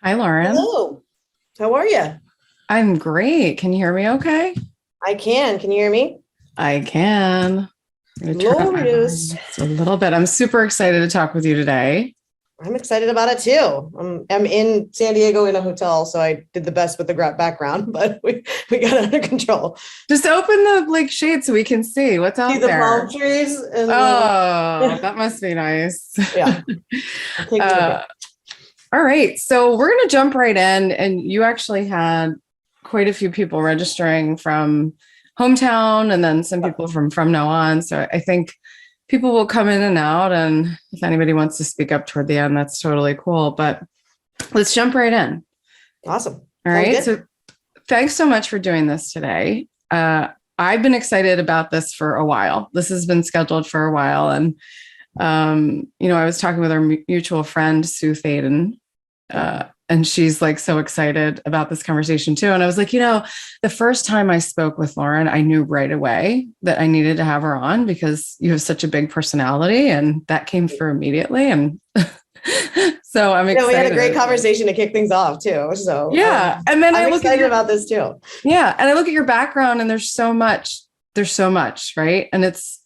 Hi, Lauren. Hello. How are you? I'm great. Can you hear me okay? I can. Can you hear me? I can. I'm going to turn up my Glorious. volume just a little bit. I'm super excited to talk with you today. I'm excited about it too. I'm in San Diego in a hotel, so I did the best with the background, but we got it under control. Just open the shade so we can see what's See out the palm there. trees and Oh, that must be nice. yeah, I'll take a look uh, at. all right. So we're going to jump right in. And you actually had quite a few people registering from HomeTown and then some people from now on. So I think people will come in and out. And if anybody wants to speak up toward the end, that's totally cool. But let's jump right in. Awesome. All Sounds right. good. So thanks so much for doing this today. I've been excited about this for a while. This has been scheduled for a while. And, I was talking with our mutual friend, Sue Thaden, and she's like so excited about this conversation too. And I was like, the first time I spoke with Lauren, I knew right away that I needed to have her on because you have such a big personality, and that came through immediately. And so I'm excited. We had a great conversation to kick things off too. So yeah. And then I'm excited about this too. Yeah. And I look at your background and there's so much, right? And it's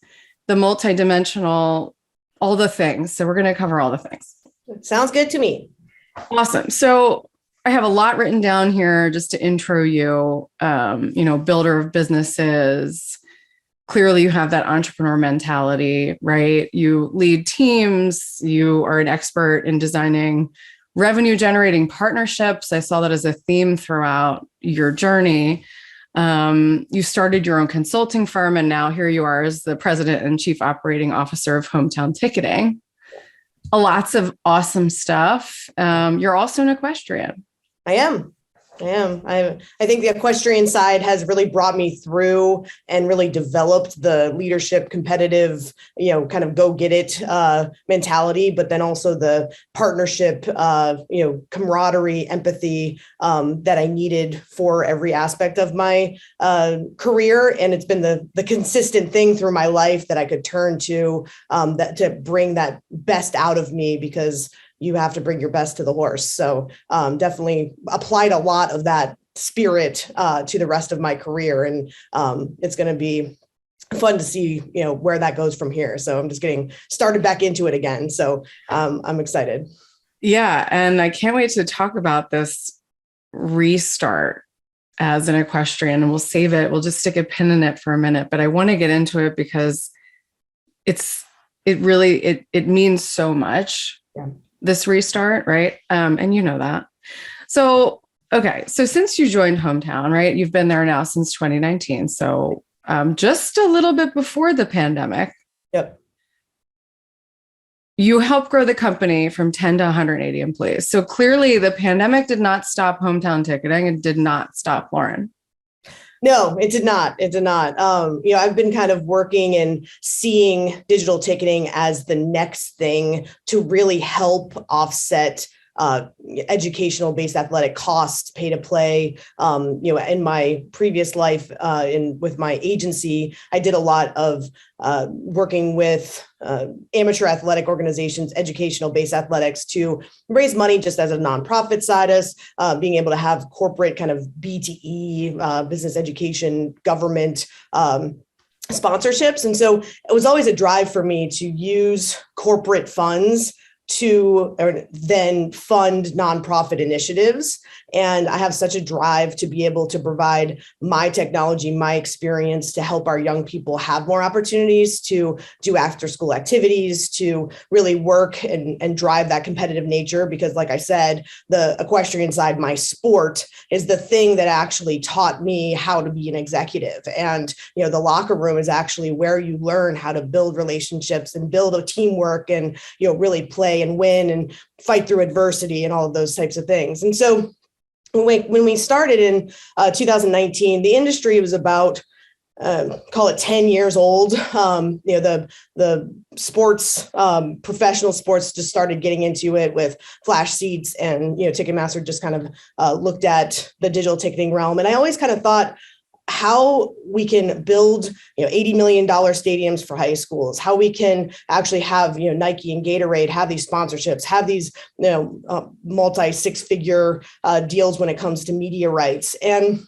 the multidimensional, all the things. So we're going to cover all the things. Sounds good to me. Awesome. So I have a lot written down here just to intro you, builder of businesses. Clearly you have that entrepreneur mentality, right? You lead teams. You are an expert in designing revenue generating partnerships. I saw that as a theme throughout your journey. You started your own consulting firm, and now here you are as the president and chief operating officer of HomeTown Ticketing. Lots of awesome stuff. You're also an equestrian. I am. I think the equestrian side has really brought me through and really developed the leadership, competitive, kind of go get it mentality, but then also the partnership, camaraderie, empathy that I needed for every aspect of my career. And it's been the consistent thing through my life that I could turn to that to bring that best out of me, because you have to bring your best to the horse. So definitely applied a lot of that spirit to the rest of my career. And it's going to be fun to see, where that goes from here. So I'm just getting started back into it again. So I'm excited. Yeah. And I can't wait to talk about this restart as an equestrian, and we'll save it. We'll just stick a pin in it for a minute, but I want to get into it because it means so much. Yeah. This restart, right? And you know that. So, okay. So since you joined HomeTown, right, you've been there now since 2019. So just a little bit before the pandemic. Yep. You helped grow the company from 10 to 180 employees. So clearly the pandemic did not stop HomeTown Ticketing. It did not stop Lauren. No, it did not. It did not. I've been kind of working and seeing digital ticketing as the next thing to really help offset educational based athletic costs, pay to play. In my previous life with my agency, I did a lot of working with amateur athletic organizations, educational based athletics, to raise money just as a nonprofit status, being able to have corporate kind of BTE, business education, government sponsorships. And so it was always a drive for me to use corporate funds to then fund nonprofit initiatives. And I have such a drive to be able to provide my technology, my experience to help our young people have more opportunities to do after school activities, to really work and drive that competitive nature. Because like I said, the equestrian side, my sport, is the thing that actually taught me how to be an executive. And, the locker room is actually where you learn how to build relationships and build a teamwork and, really play and win and fight through adversity and all of those types of things. And so when we started in 2019, the industry was about call it 10 years old. The sports, professional sports just started getting into it with flash seats, and Ticketmaster just kind of looked at the digital ticketing realm. And I always kind of thought, how we can build, $80 million stadiums for high schools, how we can actually have, Nike and Gatorade have these sponsorships, have these, multi six-figure deals when it comes to media rights. And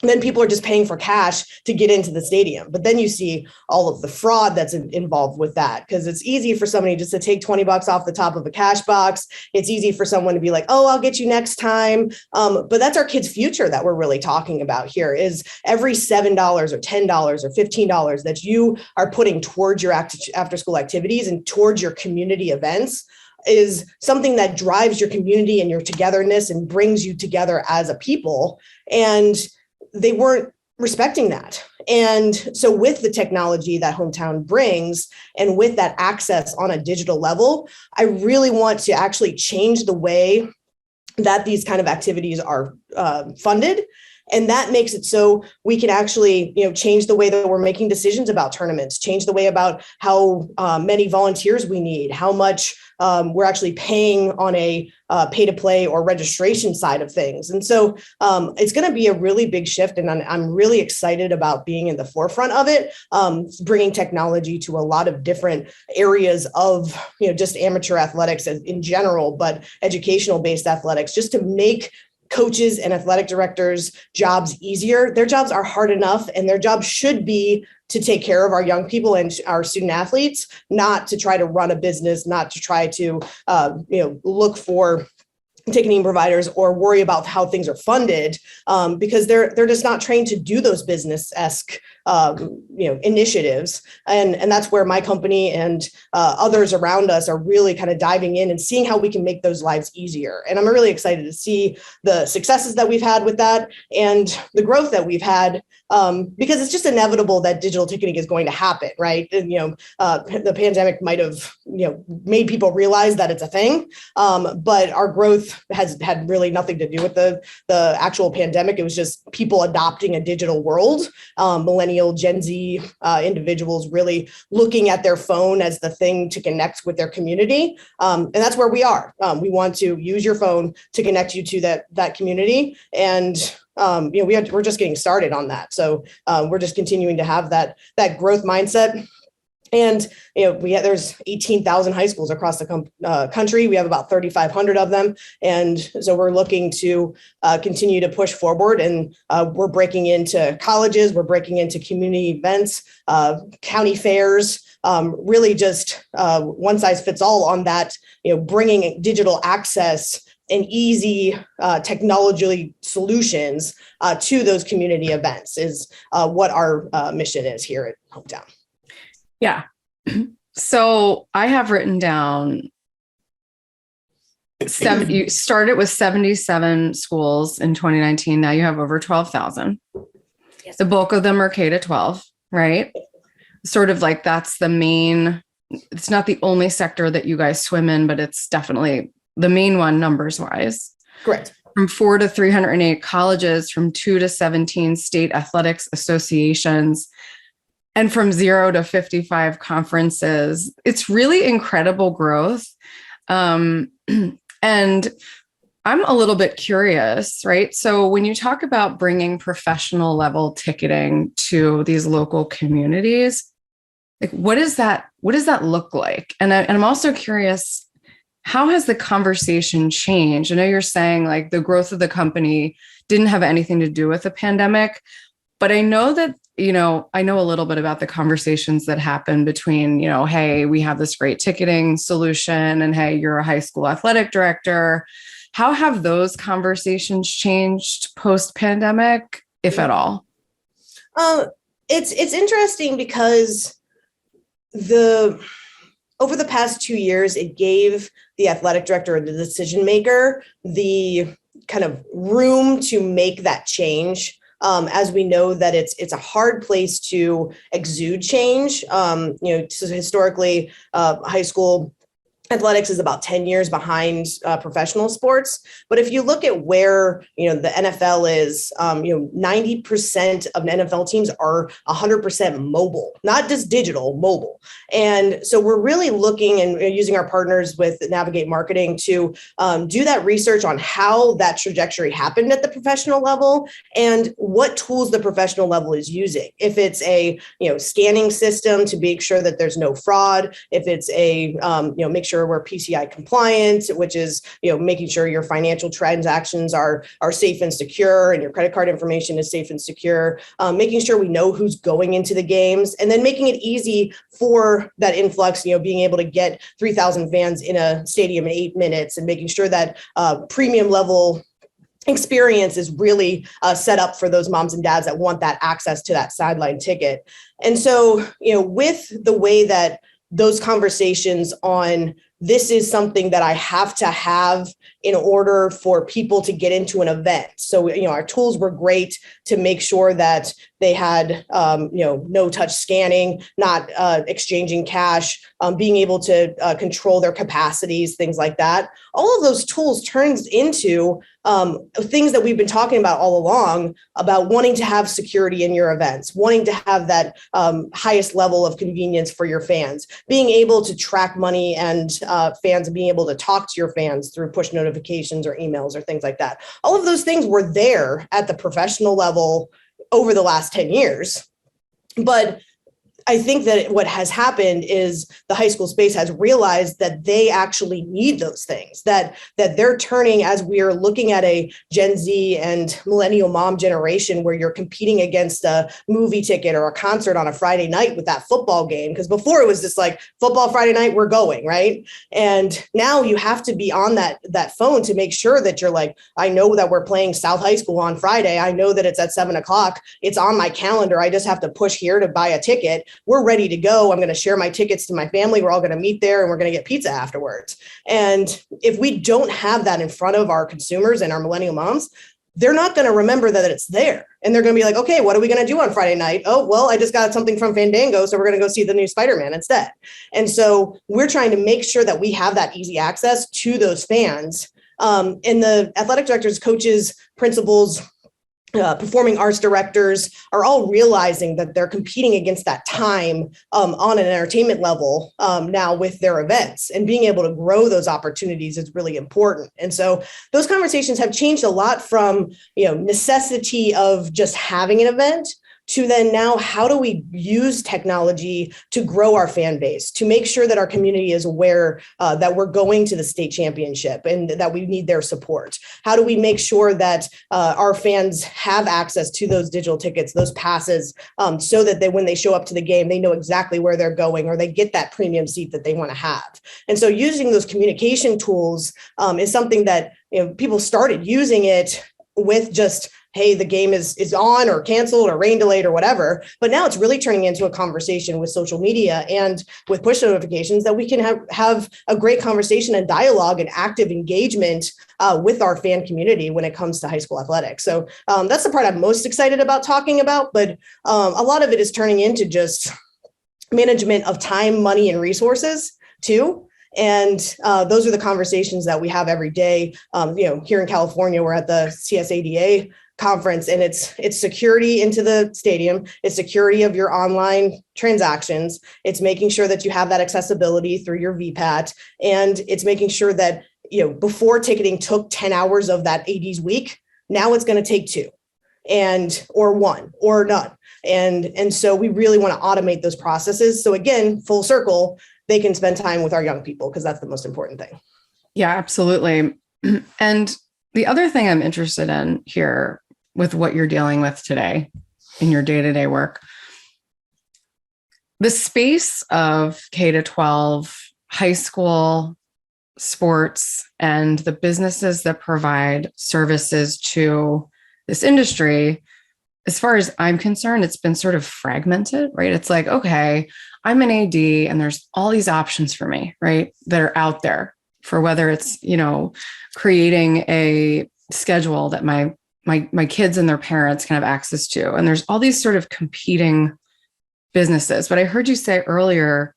then people are just paying for cash to get into the stadium. But then you see all of the fraud that's involved with that, because it's easy for somebody just to take $20 off the top of a cash box. It's easy for someone to be like, oh, I'll get you next time. But that's our kids' future that we're really talking about here, is every $7 or $10 or $15 that you are putting towards your after school activities and towards your community events is something that drives your community and your togetherness and brings you together as a people. And they weren't respecting that. And so with the technology that HomeTown brings, and with that access on a digital level, I really want to actually change the way that these kind of activities are funded. And that makes it so we can actually, change the way that we're making decisions about tournaments, change the way about how many volunteers we need, how much we're actually paying on a pay to play or registration side of things. And so it's going to be a really big shift. And I'm really excited about being in the forefront of it, bringing technology to a lot of different areas of, just amateur athletics in general, but educational based athletics, just to make coaches and athletic directors' jobs easier. Their jobs are hard enough, and their job should be to take care of our young people and our student athletes, not to try to run a business, not to try to, look for ticketing providers or worry about how things are funded, because they're just not trained to do those business-esque initiatives. And that's where my company and others around us are really kind of diving in and seeing how we can make those lives easier. And I'm really excited to see the successes that we've had with that and the growth that we've had, because it's just inevitable that digital ticketing is going to happen, right? And, the pandemic might have, made people realize that it's a thing, but our growth has had really nothing to do with the actual pandemic. It was just people adopting a digital world, millennial, Gen Z individuals really looking at their phone as the thing to connect with their community. And that's where we are. We want to use your phone to connect you to that community. And we're just getting started on that. So we're just continuing to have that growth mindset. And there's 18,000 high schools across the country. We have about 3,500 of them, and so we're looking to continue to push forward. And we're breaking into colleges, we're breaking into community events, county fairs. Really, just one size fits all on that. Bringing digital access and easy technology solutions to those community events is what our mission is here at HomeTown. Yeah. So I have written down you started with 77 schools in 2019. Now you have over 12,000. Yes. The bulk of them are K to 12, right? Sort of like that's the main, it's not the only sector that you guys swim in, but it's definitely the main one numbers wise. Correct. From 4 to 308 colleges, from 2 to 17 state athletics associations, and from 0 to 55 conferences. It's really incredible growth. And I'm a little bit curious, right? So when you talk about bringing professional level ticketing to these local communities, like what does that look like? And I'm also curious, how has the conversation changed? I know you're saying like the growth of the company didn't have anything to do with the pandemic, but I know that, I know a little bit about the conversations that happen between, hey, we have this great ticketing solution, and hey, you're a high school athletic director. How have those conversations changed post-pandemic, if at all? It's interesting because over the past 2 years, it gave the athletic director or the decision maker the kind of room to make that change. As we know that it's a hard place to exude change. So historically, high school athletics is about 10 years behind professional sports. But if you look at where, the NFL is, 90% of NFL teams are 100% mobile, not just digital, mobile. And so we're really looking and using our partners with Navigate Marketing to do that research on how that trajectory happened at the professional level and what tools the professional level is using. If it's a, scanning system to make sure that there's no fraud, if it's a, make sure we're PCI compliant, which is, making sure your financial transactions are safe and secure and your credit card information is safe and secure, making sure we know who's going into the games, and then making it easy for that influx, being able to get 3,000 fans in a stadium in 8 minutes and making sure that premium level experience is really set up for those moms and dads that want that access to that sideline ticket. And so, with the way that those conversations on this is something that I have to have in order for people to get into an event. So, our tools were great to make sure that they had, no touch scanning, not exchanging cash, being able to control their capacities, things like that. All of those tools turns into things that we've been talking about all along about wanting to have security in your events, wanting to have that highest level of convenience for your fans, being able to track money and fans, and being able to talk to your fans through push notifications or emails or things like that. All of those things were there at the professional level over the last 10 years. But I think that what has happened is the high school space has realized that they actually need those things, that they're turning, as we are looking at a Gen Z and millennial mom generation where you're competing against a movie ticket or a concert on a Friday night with that football game. Because before it was just like football Friday night, we're going, right? And now you have to be on that phone to make sure that you're like, I know that we're playing South High School on Friday. I know that it's at 7:00. It's on my calendar. I just have to push here to buy a ticket. We're ready to go. I'm going to share my tickets to my family. We're all going to meet there and we're going to get pizza afterwards. And if we don't have that in front of our consumers and our millennial moms, they're not going to remember that it's there. And they're going to be like, okay, what are we going to do on Friday night? Oh, well, I just got something from Fandango, so we're going to go see the new Spider-Man instead. And so we're trying to make sure that we have that easy access to those fans. And the athletic directors, coaches, principals, performing arts directors are all realizing that they're competing against that time on an entertainment level now with their events, and being able to grow those opportunities is really important. And so those conversations have changed a lot from, necessity of just having an event to then now, how do we use technology to grow our fan base, to make sure that our community is aware that we're going to the state championship and that we need their support? How do we make sure that our fans have access to those digital tickets, those passes, so that when they show up to the game, they know exactly where they're going, or they get that premium seat that they want to have? And so using those communication tools is something that people started using it with just, hey, the game is on or canceled or rain delayed or whatever. But now it's really turning into a conversation with social media and with push notifications that we can have a great conversation and dialogue and active engagement with our fan community when it comes to high school athletics. So that's the part I'm most excited about talking about. But a lot of it is turning into just management of time, money, and resources too. And those are the conversations that we have every day. Here in California, we're at the CSADA conference, and it's security into the stadium. It's security of your online transactions. It's making sure that you have that accessibility through your VPAT. And it's making sure that, before ticketing took 10 hours of that 80s week, now it's going to take 2 or 1 or none. And so we really want to automate those processes. So again, full circle, they can spend time with our young people, because that's the most important thing. Yeah, absolutely. And the other thing I'm interested in here with what you're dealing with today in your day-to-day work, the space of K-12 high school sports and the businesses that provide services to this industry, as far as I'm concerned, it's been sort of fragmented, right? It's like, okay, I'm an AD and there's all these options for me, right, that are out there for whether it's, creating a schedule that my kids and their parents can have access to. And there's all these sort of competing businesses. But I heard you say earlier,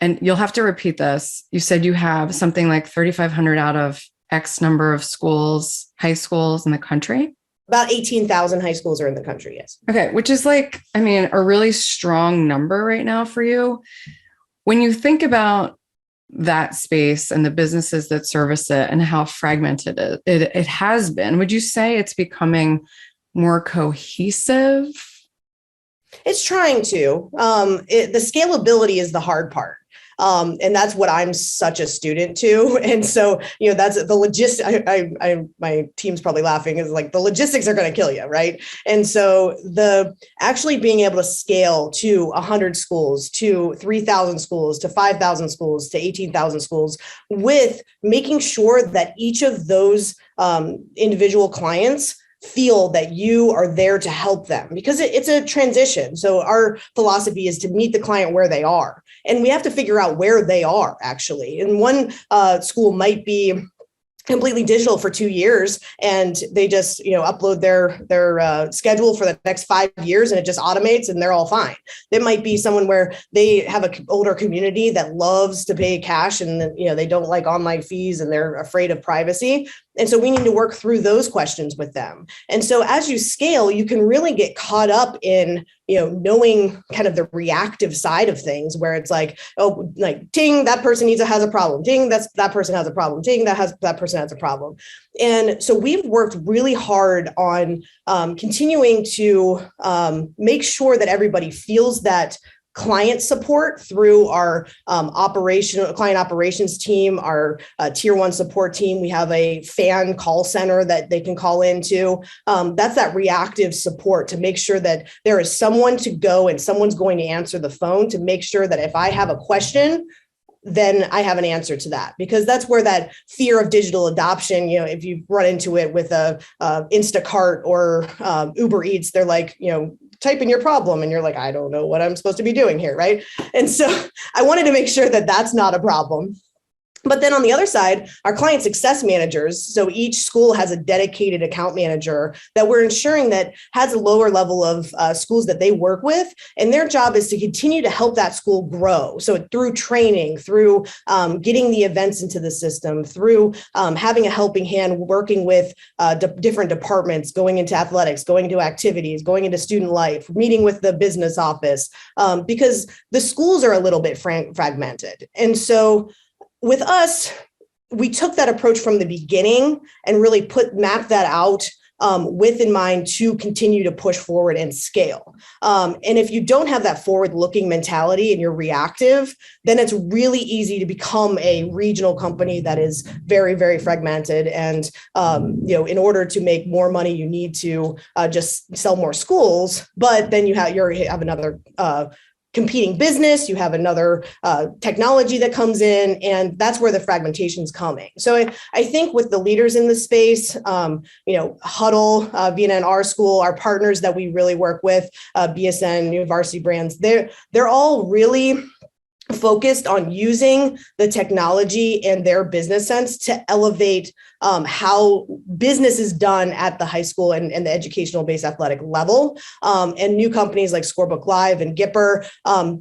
and you'll have to repeat this. You said you have something like 3,500 out of X number of schools, high schools in the country. About 18,000 high schools are in the country, yes. Okay, which is like, I mean, a really strong number right now for you. When you think about that space and the businesses that service it and how fragmented it has been, would you say it's becoming more cohesive? It's trying to. The scalability is the hard part. And that's what I'm such a student to. And so, that's the logistics. My team's probably laughing, is like the logistics are going to kill you, right? And so the actually being able to scale to 100 schools, to 3,000 schools, to 5,000 schools, to 18,000 schools, with making sure that each of those individual clients feel that you are there to help them, because it's a transition. So our philosophy is to meet the client where they are. And we have to figure out where they are actually. And one school might be completely digital for 2 years, and they just upload their schedule for the next 5 years, and it just automates and they're all fine. There might be someone where they have an older community that loves to pay cash, and they don't like online fees and they're afraid of privacy. And so we need to work through those questions with them. And so as you scale, you can really get caught up in, knowing kind of the reactive side of things, where it's like, oh, like, ting, that person has a problem. Ting, that person has a problem. Ting, that person has a problem. And so we've worked really hard on continuing to make sure that everybody feels that client support through our client operations team, our tier 1 support team. We have a fan call center that they can call into. That's that reactive support to make sure that there is someone to go and someone's going to answer the phone, to make sure that if I have a question, then I have an answer to that. Because that's where that fear of digital adoption, if you run into it with a Instacart or Uber Eats, they're like, type in your problem. And you're like, I don't know what I'm supposed to be doing here, right? And so I wanted to make sure that that's not a problem. But then on the other side, our client success managers, so each school has a dedicated account manager that we're ensuring that has a lower level of schools that they work with. And their job is to continue to help that school grow. So through training, through getting the events into the system, through having a helping hand, working with different departments, going into athletics, going into activities, going into student life, meeting with the business office, because the schools are a little bit fragmented. And so with us, we took that approach from the beginning and really mapped that out with in mind to continue to push forward and scale. And if you don't have that forward-looking mentality and you're reactive, then it's really easy to become a regional company that is very, very fragmented. And in order to make more money, you need to just sell more schools. But then you have another competing business, you have another technology that comes in, and that's where the fragmentation is coming. So I think with the leaders in the space, Huddle, VNN, our school, our partners that we really work with, BSN, New Varsity Brands, they're all really focused on using the technology and their business sense to elevate how business is done at the high school and the educational based athletic level. And new companies like Scorebook Live and Gipper,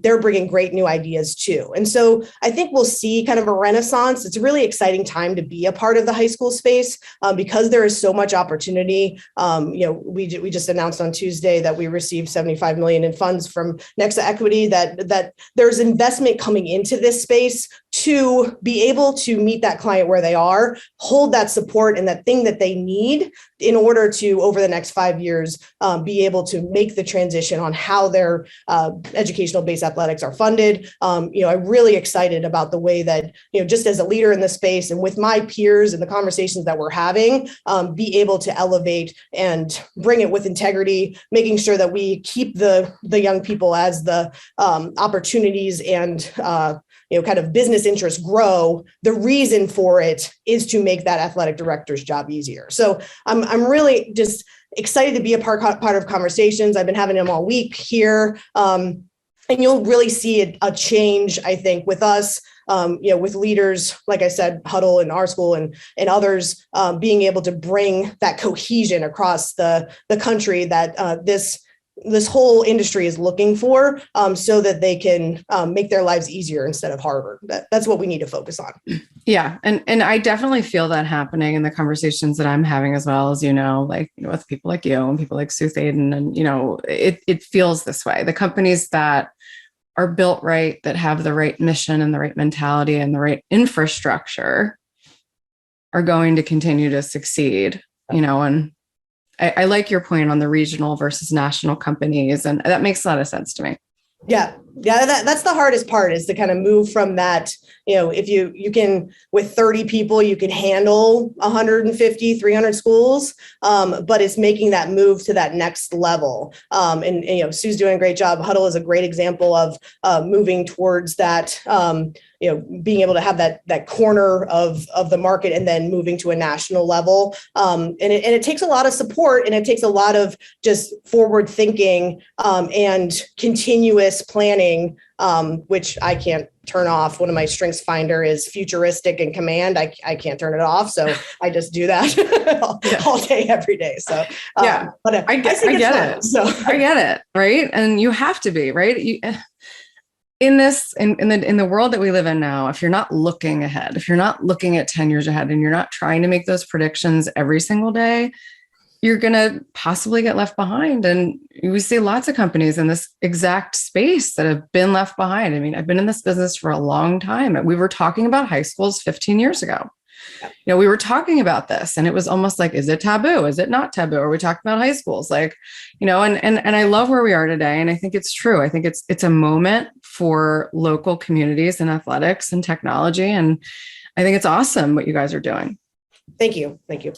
they're bringing great new ideas too. And so I think we'll see kind of a renaissance. It's a really exciting time to be a part of the high school space because there is so much opportunity. We just announced on Tuesday that we received $75 million in funds from Nexa Equity, that there's investment coming into this space to be able to meet that client where they are, hold that support and that thing that they need in order to, over the next 5 years, be able to make the transition on how their educational-based athletics are funded. I'm really excited about the way that, just as a leader in the space and with my peers and the conversations that we're having, be able to elevate and bring it with integrity, making sure that we keep the young people as the opportunities and kind of business interests grow. The reason for it is to make that athletic director's job easier. So I'm really just excited to be a part of conversations. I've been having them all week here. And you'll really see a change, I think, with us, with leaders, like I said, Huddle and our school and others being able to bring that cohesion across the country that this this whole industry is looking for, so that they can make their lives easier instead of harder. That's what we need to focus on. Yeah. And I definitely feel that happening in the conversations that I'm having as well, as, with people like you and people like Sue Thaden. And, it feels this way. The companies that are built right, that have the right mission and the right mentality and the right infrastructure are going to continue to succeed, and I like your point on the regional versus national companies. And that makes a lot of sense to me. Yeah. That's the hardest part, is to kind of move from that. If you can, with 30 people, you can handle 150, 300 schools, but it's making that move to that next level. And Sue's doing a great job. Huddle is a great example of moving towards that, being able to have that corner of the market and then moving to a national level. And it takes a lot of support, and it takes a lot of just forward thinking and continuous planning, which I can't turn off. One of my strengths finder is futuristic and command. I can't turn it off. So I just do that all day, every day. So yeah, but I get it. So I get it. Right. And you have to be right. In the world that we live in now, if you're not looking ahead, if you're not looking at 10 years ahead, and you're not trying to make those predictions every single day, you're going to possibly get left behind. And we see lots of companies in this exact space that have been left behind. I mean, I've been in this business for a long time. We were talking about high schools 15 years ago. We were talking about this, and it was almost like, is it taboo? Is it not taboo? Are we talking about high schools? And I love where we are today. And I think it's true. I think it's a moment for local communities and athletics and technology. And I think it's awesome what you guys are doing. Thank you. Thank you.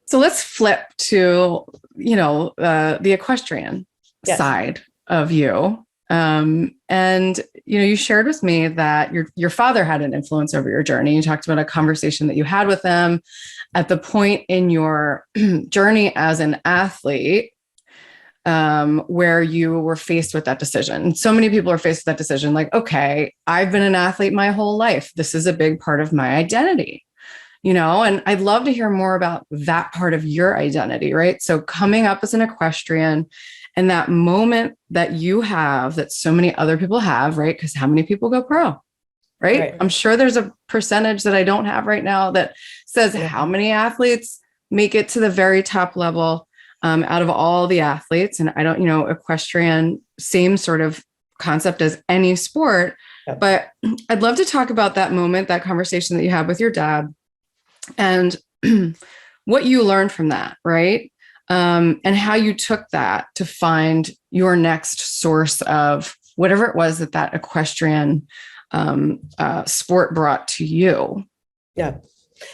So let's flip to, the equestrian side of you. And, you shared with me that your father had an influence over your journey. You talked about a conversation that you had with him at the point in your journey as an athlete, where you were faced with that decision. So many people are faced with that decision. Like, okay, I've been an athlete my whole life. This is a big part of my identity. And I'd love to hear more about that part of your identity, right? So coming up as an equestrian and that moment that you have that so many other people have, right? Because how many people go pro, right? I'm sure there's a percentage that I don't have right now that says how many athletes make it to the very top level out of all the athletes. And I don't, equestrian, same sort of concept as any sport, but I'd love to talk about that moment, that conversation that you had with your dad, and what you learned from that, right? And how you took that to find your next source of whatever it was that equestrian sport brought to you. Yeah.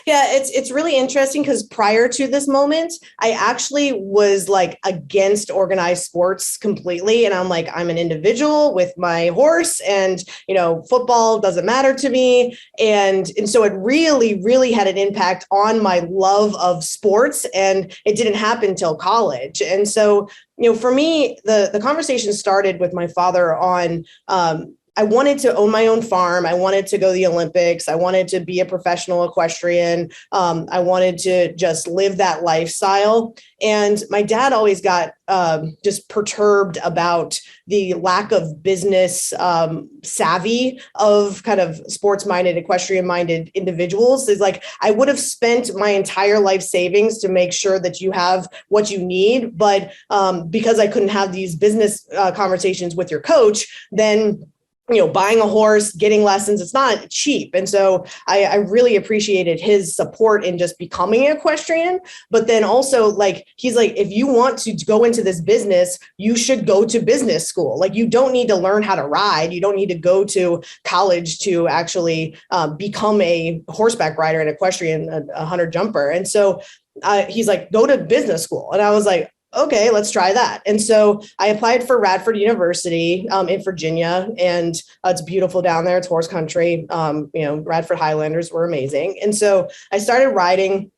Yeah, it's really interesting, because prior to this moment, I actually was like against organized sports completely. And I'm like, I'm an individual with my horse, and, football doesn't matter to me. And so it really, really had an impact on my love of sports, and it didn't happen until college. And so, for me, the conversation started with my father on, I wanted to own my own farm. I wanted to go to the Olympics. I wanted to be a professional equestrian. I wanted to just live that lifestyle. And my dad always got just perturbed about the lack of business savvy of kind of sports-minded, equestrian-minded individuals. Is like, I would have spent my entire life savings to make sure that you have what you need. But because I couldn't have these business conversations with your coach, then buying a horse, getting lessons, it's not cheap. And so I really appreciated his support in just becoming an equestrian. But then also, like, he's like, if you want to go into this business, you should go to business school. Like, you don't need to learn how to ride. You don't need to go to college to actually become a horseback rider, an equestrian, a hunter jumper. And so he's like, go to business school. And I was like, okay, let's try that. And so I applied for Radford University in Virginia, and it's beautiful down there. It's horse country. Radford Highlanders were amazing. And so I started riding.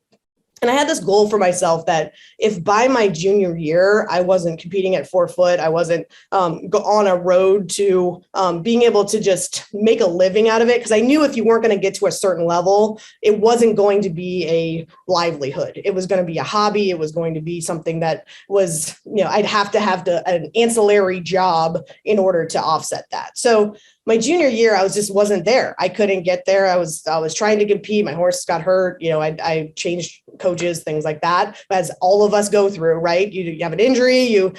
And I had this goal for myself that if by my junior year, I wasn't competing at 4 foot, I wasn't on a road to being able to just make a living out of it. Because I knew if you weren't going to get to a certain level, it wasn't going to be a livelihood. It was going to be a hobby. It was going to be something that was, I'd have to have an ancillary job in order to offset that. So my junior year, I wasn't there. I couldn't get there. I was trying to compete. My horse got hurt. I changed coaches, things like that, as all of us go through, right? You have an injury, you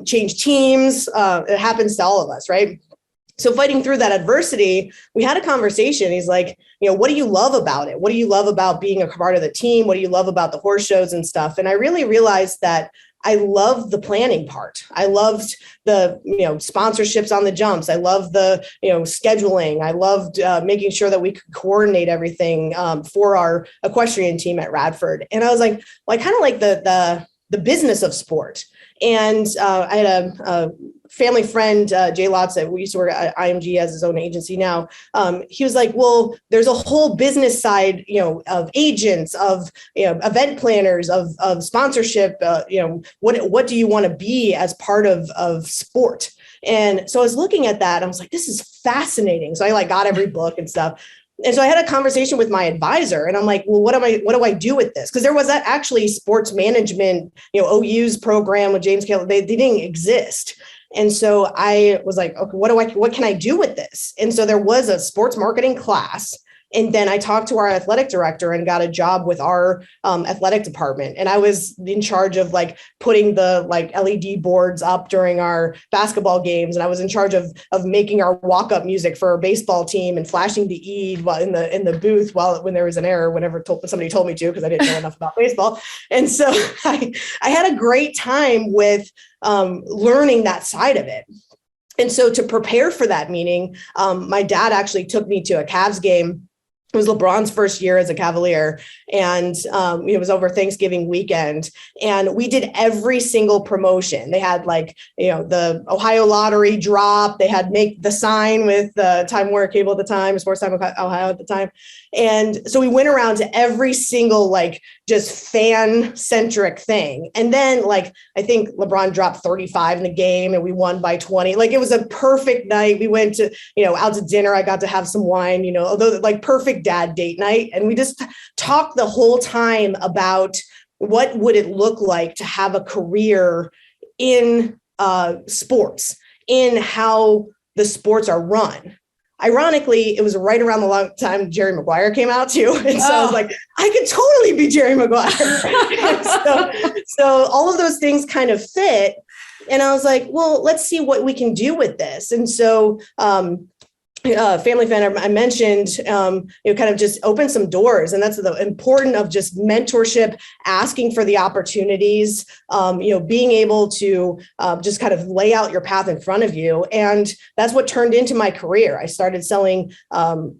change teams. It happens to all of us, right? So fighting through that adversity, we had a conversation. He's like, what do you love about it? What do you love about being a part of the team? What do you love about the horse shows and stuff? And I really realized that I loved the planning part. I loved the, sponsorships on the jumps. I loved the, scheduling. I loved making sure that we could coordinate everything for our equestrian team at Radford. And I was like, well, I kind of like the business of sport. And I had a family friend, Jay Lotz, we used to work at IMG, as his own agency now. He was like, well, there's a whole business side, of agents, of, event planners, of sponsorship. What do you want to be as part of sport? And so I was looking at that. I was like, this is fascinating. So I got every book and stuff. And so I had a conversation with my advisor, and I'm like, well, what do I do with this? Because there was that actually sports management, OU's program with James Cahill, they didn't exist. And so I was like, okay, what can I do with this? And so there was a sports marketing class. And then I talked to our athletic director and got a job with our athletic department. And I was in charge of putting the LED boards up during our basketball games. And I was in charge of making our walk-up music for our baseball team and flashing the E while in the booth when there was an error, whenever somebody told me to, because I didn't know enough about baseball. And so I had a great time with learning that side of it. And so to prepare for that meeting, my dad actually took me to a Cavs game. It was LeBron's first year as a Cavalier, and it was over Thanksgiving weekend. And we did every single promotion. They had the Ohio lottery drop. They had make the sign with Time Warner Cable at the time, Sports Time Ohio at the time. And so we went around to every single just fan-centric thing. And then I think LeBron dropped 35 in the game and we won by 20. It was a perfect night. We went to, out to dinner. I got to have some wine, although perfect dad date night. And we just talked the whole time about what would it look like to have a career in sports, in how the sports are run. Ironically, it was right around the time Jerry Maguire came out too. And so I was like, I could totally be Jerry Maguire. so all of those things kind of fit. And I was like, well, let's see what we can do with this. And so family fan I mentioned, kind of just open some doors. And that's the important of just mentorship, asking for the opportunities, being able to just kind of lay out your path in front of you. And that's what turned into my career. I started selling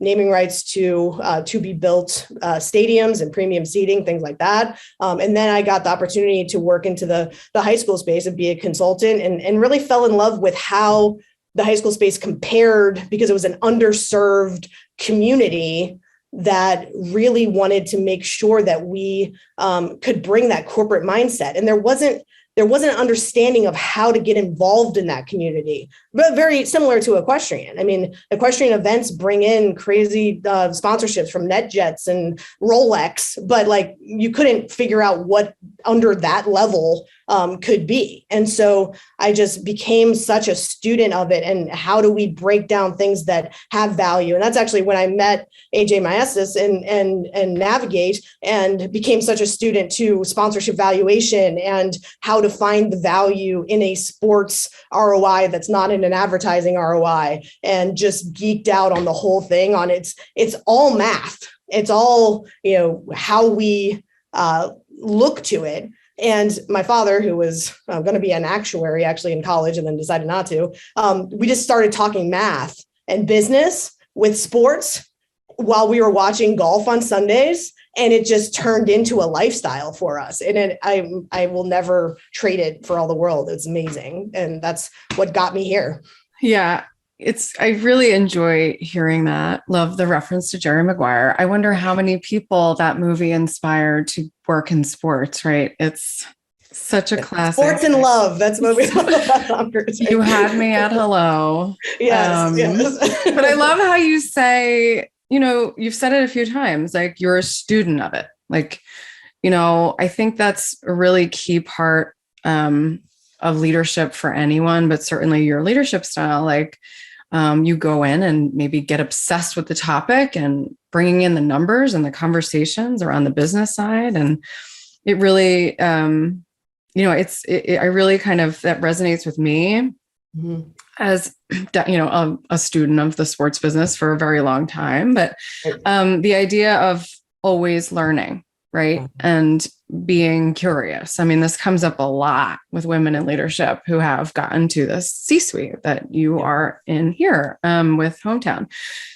naming rights to be built stadiums and premium seating, things like that. And then I got the opportunity to work into the high school space and be a consultant, and really fell in love with how the high school space compared, because it was an underserved community that really wanted to make sure that we could bring that corporate mindset. And there wasn't an understanding of how to get involved in that community, but very similar to equestrian. I mean, equestrian events bring in crazy sponsorships from NetJets and Rolex, but you couldn't figure out what under that level could be. And so I just became such a student of it. And how do we break down things that have value? And that's actually when I met AJ Maestas and Navigate, and became such a student to sponsorship valuation and how to find the value in a sports ROI that's not in an advertising ROI, and just geeked out on the whole thing. It's all math. It's all, how we look to it. And my father, who was going to be an actuary actually in college and then decided not to, we just started talking math and business with sports while we were watching golf on Sundays. And it just turned into a lifestyle for us. And I will never trade it for all the world. It's amazing. And that's what got me here. Yeah. I really enjoy hearing that. Love the reference to Jerry Maguire. I wonder how many people that movie inspired to work in sports, right? It's such a classic. Sports and love. That's what we You had me at hello. Yes, yes. But I love how you say, you've said it a few times, like you're a student of it. Like, I think that's a really key part of leadership for anyone, but certainly your leadership style. Like, you go in and maybe get obsessed with the topic and bringing in the numbers and the conversations around the business side. And it really, I really kind of, that resonates with me as, a student of the sports business for a very long time. But the idea of always learning, right? And being curious. I mean, this comes up a lot with women in leadership who have gotten to this C-suite that you are in here with HomeTown.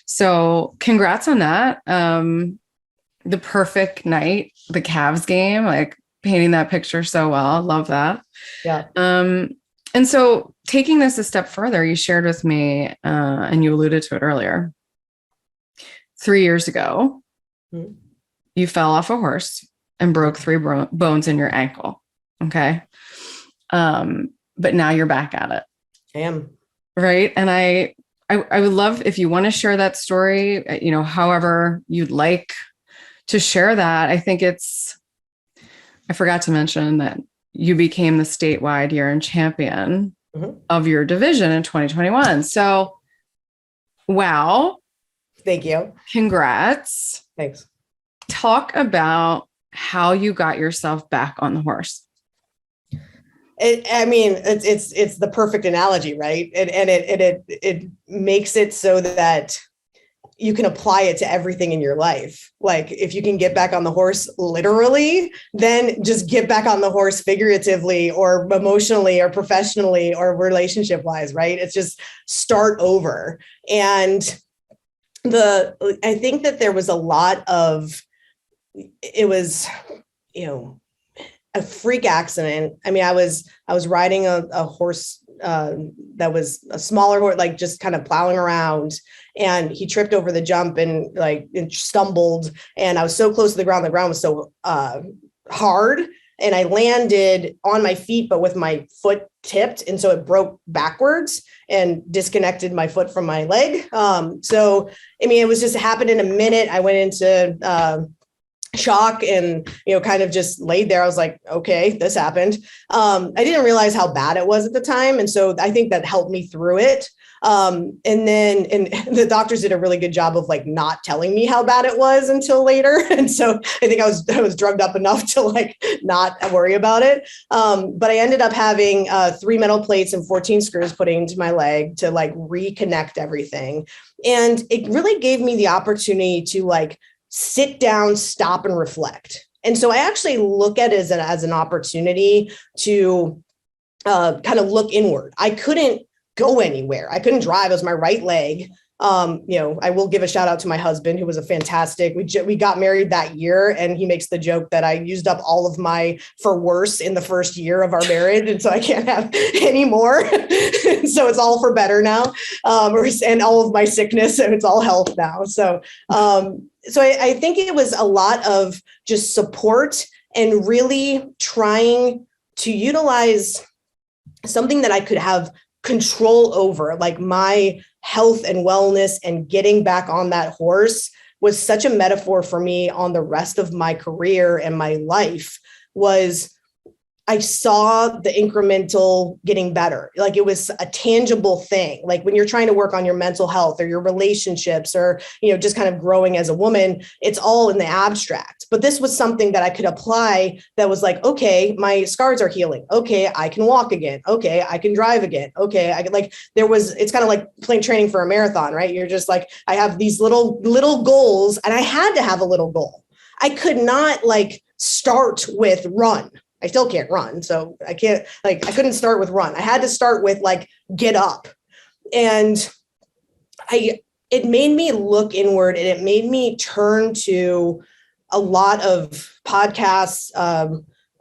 So congrats on that. The perfect night, the Cavs game, like painting that picture so well. Love that. Yeah. And so taking this a step further, you shared with me, and you alluded to it earlier, 3 years ago, you fell off a horse and broke 3 bones in your ankle. Okay. But now you're back at it. I am. Right. And I would love if you want to share that story, however you'd like to share that. I think I forgot to mention that you became the statewide year-end champion of your division in 2021. So, wow. Thank you. Congrats. Thanks. Talk about how you got yourself back on the horse. It's the perfect analogy, right? And it makes it so that you can apply it to everything in your life. Like if you can get back on the horse literally, then just get back on the horse figuratively or emotionally or professionally or relationship wise, right? It's just start over. And I think that there was a lot of, it was, a freak accident. I mean, I was riding a horse that was a smaller horse, like just kind of plowing around, and he tripped over the jump and stumbled. And I was so close to the ground. The ground was so hard, and I landed on my feet, but with my foot tipped. And so it broke backwards and disconnected my foot from my leg. It was just happened in a minute. I went into shock and, kind of just laid there. I was like, okay, this happened. I didn't realize how bad it was at the time. And so I think that helped me through it. And the doctors did a really good job of not telling me how bad it was until later. And so I think I was drugged up enough to not worry about it. But I ended up having 3 metal plates and 14 screws put into my leg to reconnect everything. And it really gave me the opportunity to sit down, stop, and reflect. And so I actually look at it as an opportunity to kind of look inward. I couldn't go anywhere. I couldn't drive. It was my right leg. I will give a shout out to my husband, who was a fantastic. We got married that year, and he makes the joke that I used up all of my for worse in the first year of our marriage, and so I can't have any more. So it's all for better now, and all of my sickness, and it's all health now. So I think it was a lot of just support and really trying to utilize something that I could have control over, like my health and wellness, and getting back on that horse was such a metaphor for me on the rest of my career and my life. I saw the incremental getting better. It was a tangible thing. When you're trying to work on your mental health or your relationships or, just kind of growing as a woman, it's all in the abstract. But this was something that I could apply that was okay, my scars are healing. Okay, I can walk again. Okay, I can drive again. Okay, it's kind of like playing training for a marathon, right? You're just I have these little goals, and I had to have a little goal. I could not start with run. I still can't run. So I can't, I couldn't start with run. I had to start with get up. And it made me look inward, and it made me turn to a lot of podcasts,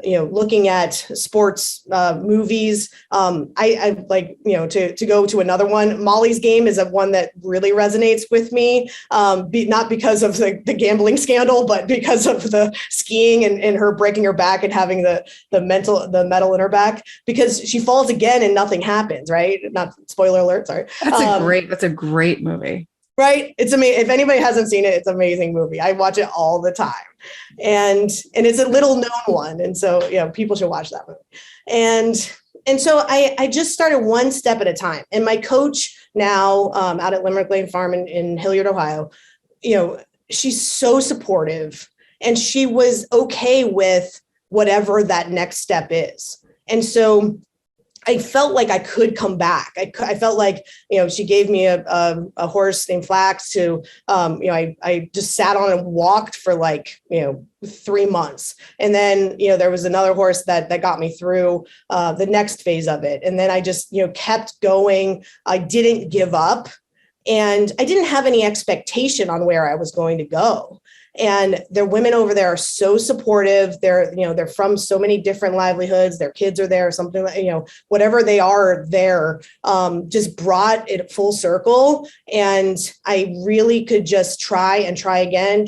looking at sports movies. I like, to go to another one. Molly's Game is one that really resonates with me, not because of the gambling scandal, but because of the skiing and her breaking her back and having the metal in her back, because she falls again and nothing happens, right? Not spoiler alert, sorry. That's a great movie. Right. It's amazing. If anybody hasn't seen it, it's an amazing movie. I watch it all the time. And it's a little known one. And so, people should watch that movie. And so I just started one step at a time. And my coach now out at Limerick Lane Farm in Hilliard, Ohio, she's so supportive, and she was okay with whatever that next step is. And so I felt like I could come back. I felt like, she gave me a horse named Flax to, I just sat on and walked for 3 months. And then, there was another horse that got me through the next phase of it. And then I just, kept going. I didn't give up, and I didn't have any expectation on where I was going to go. And their women over there are so supportive. They're from so many different livelihoods. Their kids are there, something like, whatever they are there, just brought it full circle. And I really could just try and try again.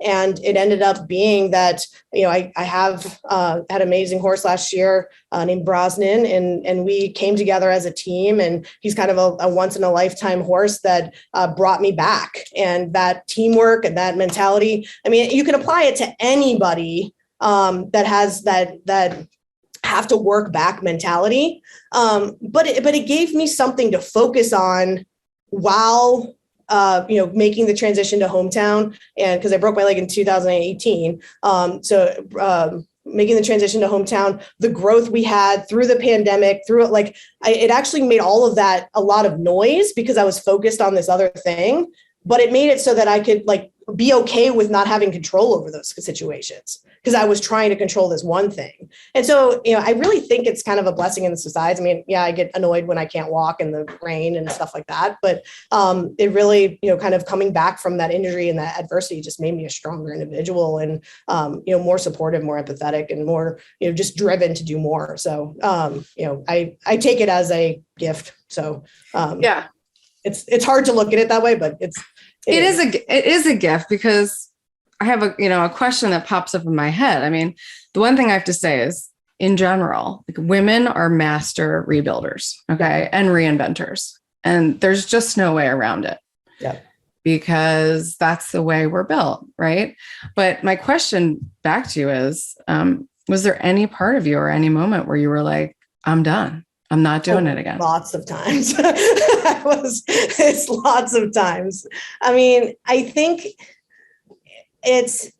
And it ended up being that, I have had an amazing horse last year named Brosnan, and we came together as a team, and he's kind of a once in a lifetime horse that brought me back. And that teamwork and that mentality, I mean, you can apply it to anybody that has that have to work back mentality. But it gave me something to focus on while making the transition to HomeTown, and because I broke my leg in 2018. Making the transition to HomeTown, the growth we had through the pandemic, it actually made all of that a lot of noise because I was focused on this other thing, but it made it so that I could be okay with not having control over those situations, because I was trying to control this one thing. And so, I really think it's kind of a blessing in disguise. I mean, I get annoyed when I can't walk in the rain and stuff like that, but it really, kind of coming back from that injury and that adversity just made me a stronger individual, and, more supportive, more empathetic, and more, just driven to do more. So, I take it as a gift. So, it's hard to look at it that way, but it is a gift, because I have a question that pops up in my head. I mean, the one thing I have to say is, in general, women are master rebuilders, okay, and reinventors, and there's just no way around it. Yeah. Because that's the way we're built, right? But my question back to you is, was there any part of you or any moment where you were like, I'm done, I'm not doing it again? Lots of times. It's lots of times. I mean, I think it's,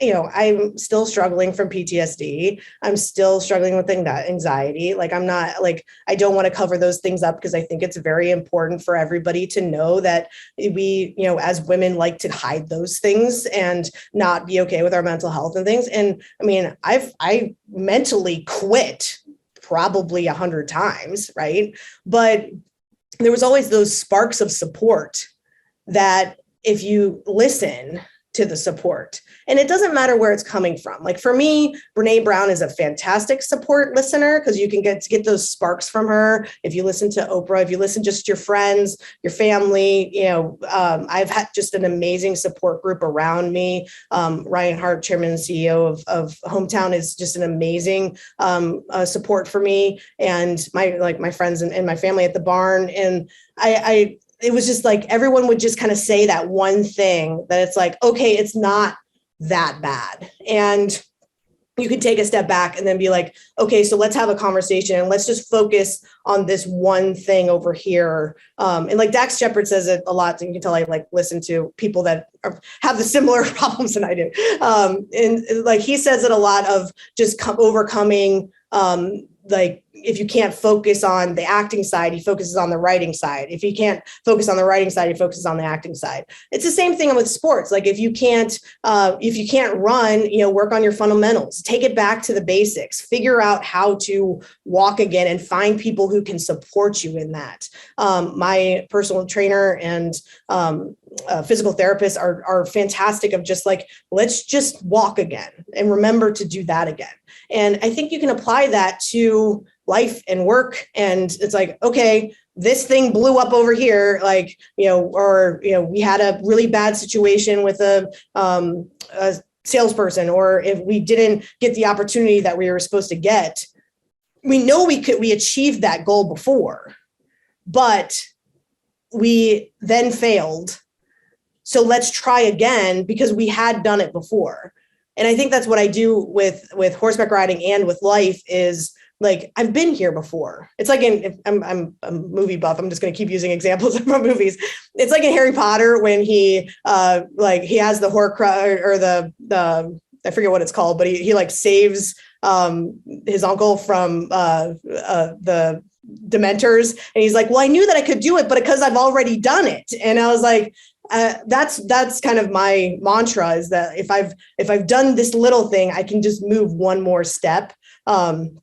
I'm still struggling from PTSD. I'm still struggling with anxiety. I don't want to cover those things up, because I think it's very important for everybody to know that we, as women, like to hide those things and not be okay with our mental health and things. And I mean, I mentally quit probably 100 times, right? But there was always those sparks of support that, if you listen to the support, and it doesn't matter where it's coming from. Like for me, Brene Brown is a fantastic support listener, because you can get those sparks from her. If you listen to Oprah, if you listen just to your friends, your family, I've had just an amazing support group around me. Ryan Hart, chairman and CEO of HomeTown, is just an amazing support for me, and my friends and my family at the barn. And it was just like everyone would just kind of say that one thing, that it's like, okay, it's not that bad. And you could take a step back and then be like, okay, so let's have a conversation and let's just focus on this one thing over here. And like Dax Shepard says it a lot. And you can tell I listen to people that have the similar problems than I do. And he says it a lot, of just overcoming if you can't focus on the acting side, he focuses on the writing side. If he can't focus on the writing side, he focuses on the acting side. It's the same thing with sports. Like if you can't run, work on your fundamentals, take it back to the basics, figure out how to walk again and find people who can support you in that. My personal trainer and physical therapists are fantastic of just like, let's just walk again and remember to do that again. And I think you can apply that to life and work. And it's like, okay, this thing blew up over here, like, we had a really bad situation with a salesperson, or if we didn't get the opportunity that we were supposed to get, we know we achieved that goal before, but we then failed. So let's try again because we had done it before. And I think that's what I do with horseback riding and with life is like, I've been here before. It's like I'm a movie buff. I'm just going to keep using examples from movies. It's like in Harry Potter when he has the Horcrux or the I forget what it's called, but he like saves his uncle from the Dementors. And he's like, well, I knew that I could do it, but because I've already done it. And I was like, that's kind of my mantra is that if I've done this little thing, I can just move one more step. And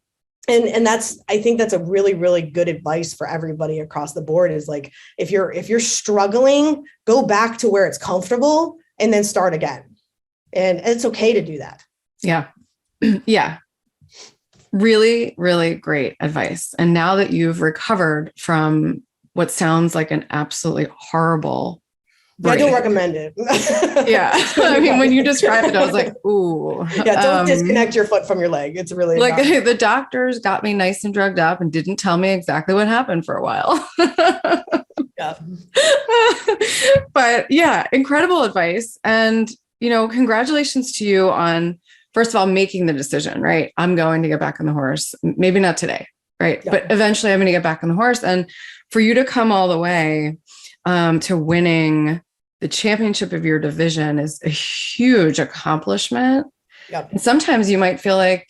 I think that's a really, really good advice for everybody across the board is like, if you're struggling, go back to where it's comfortable and then start again. And it's okay to do that. Yeah. Yeah. Really, really great advice. And now that you've recovered from what sounds like an absolutely horrible break. I don't recommend it. Yeah. I mean, when you described it, I was like, ooh. Yeah, don't disconnect your foot from your leg. It's really like the doctors got me nice and drugged up and didn't tell me exactly what happened for a while. Yeah. But yeah, incredible advice. And, congratulations to you on, first of all, making the decision, right? I'm going to get back on the horse. Maybe not today, right? Yeah. But eventually I'm going to get back on the horse. And for you to come all the way to winning the championship of your division is a huge accomplishment. Yep. And sometimes you might feel like,